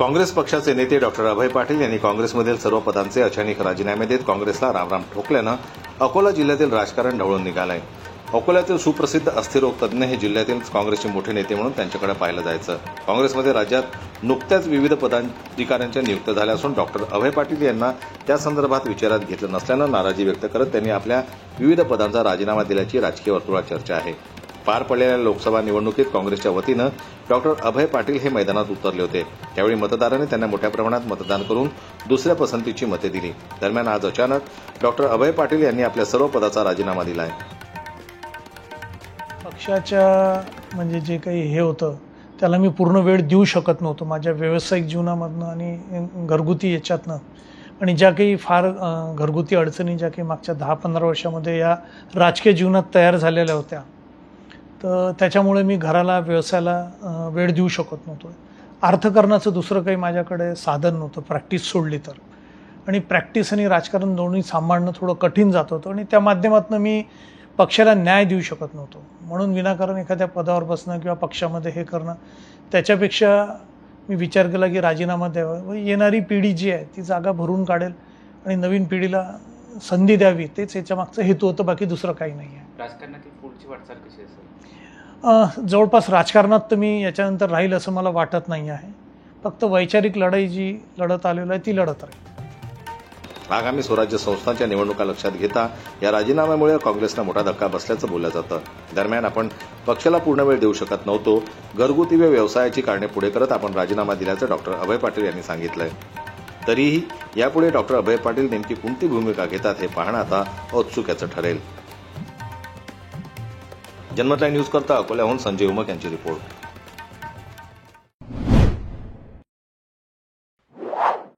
काँग्रेस पक्षाचे नेते डॉक्टर अभय पाटील यांनी काँग्रेसमधील सर्व पदांचे अचानक राजीनामे देत काँग्रेसला रामराम ठोकल्यानं अकोला जिल्ह्यातील राजकारण ढवळून निघालंय। अकोल्यातील सुप्रसिद्ध अस्थिरोग तज्ज्ञ हे जिल्ह्यातील काँग्रेसचे मोठे नेते म्हणून त्यांच्याकडे पाहिलं जायचं। काँग्रेसमध्ये राज्यात नुकत्याच विविध पदाधिकाऱ्यांच्या नियुक्त्या झाल्या असून डॉक्टर अभय पाटील यांना त्या संदर्भात विचारात घेतलं नसल्यानं नाराजी व्यक्त करत त्यांनी आपल्या विविध पदांचा राजीनामा दिल्याची राजकीय वर्तुळात चर्चा आहे। पार पडलेल्या लोकसभा निवडणुकीत काँग्रेसच्या वतीनं डॉक्टर अभय पाटील हे मैदानात उतरले होते। त्यावेळी मतदारांनी त्यांना मोठ्या प्रमाणात मतदान करून दुसऱ्या पसंतीची मते दिली। दरम्यान आज अचानक डॉक्टर अभय पाटील यांनी आपल्या सर्व पदाचा राजीनामा दिला आहे। पक्षाच्या म्हणजे जे काही हे होतं त्याला मी पूर्ण वेळ देऊ शकत नव्हतो माझ्या व्यावसायिक जीवनामधनं आणि घरगुती याच्यातनं, आणि ज्या काही फार घरगुती अडचणी ज्या काही मागच्या 10-15 वर्षामध्ये या राजकीय जीवनात तयार झालेल्या होत्या, तर त्याच्यामुळे मी घराला व्यवसायाला वेळ देऊ शकत नव्हतो। अर्थकारणाचं दुसरं काही माझ्याकडे साधन नव्हतं प्रॅक्टिस सोडली तर, आणि प्रॅक्टिस आणि राजकारण दोन्ही सांभाळणं थोडं कठीण जात होतं आणि त्या माध्यमातून मी पक्षाला न्याय देऊ शकत नव्हतो। म्हणून विनाकारण एखाद्या पदावर बसणं किंवा पक्षामध्ये हे करणं, त्याच्यापेक्षा मी विचार केला की राजीनामा द्यावा व येणारी पिढी जी आहे ती जागा भरून काढेल आणि नवीन पिढीला संधी द्यावी, तेच याच्या मागचा हेतू होतं, बाकी दुसरं काही नाही आहे। राजकारणातील पुढची वाटचाल कशी असेल? जवळपास राजकारणात तर मी याच्यानंतर राहील असं मला वाटत नाही आहे। फक्त वैचारिक लढाई जी लढत आलेलो आहे ती लढत राहील। आगामी स्वराज्य संस्थांच्या निवडणुका लक्षात घेता या राजीनाम्यामुळे काँग्रेसला मोठा धक्का बसल्याचं बोललं जातं। दरम्यान आपण पक्षाला पूर्ण वेळ देऊ शकत नव्हतो, घरगुती व व्यवसायाची कारणे पुढे करत आपण राजीनामा दिल्याचं डॉक्टर अभय पाटील यांनी सांगितलंय। तरीही यापुढे डॉक्टर अभय पाटील नेमकी कोणती भूमिका घेतात हे पाहणं आता औत्सुक्याचं ठरेल। जनमत लाईव्ह न्यूज करता अकोल्याहून संजय उमक यांची रिपोर्ट।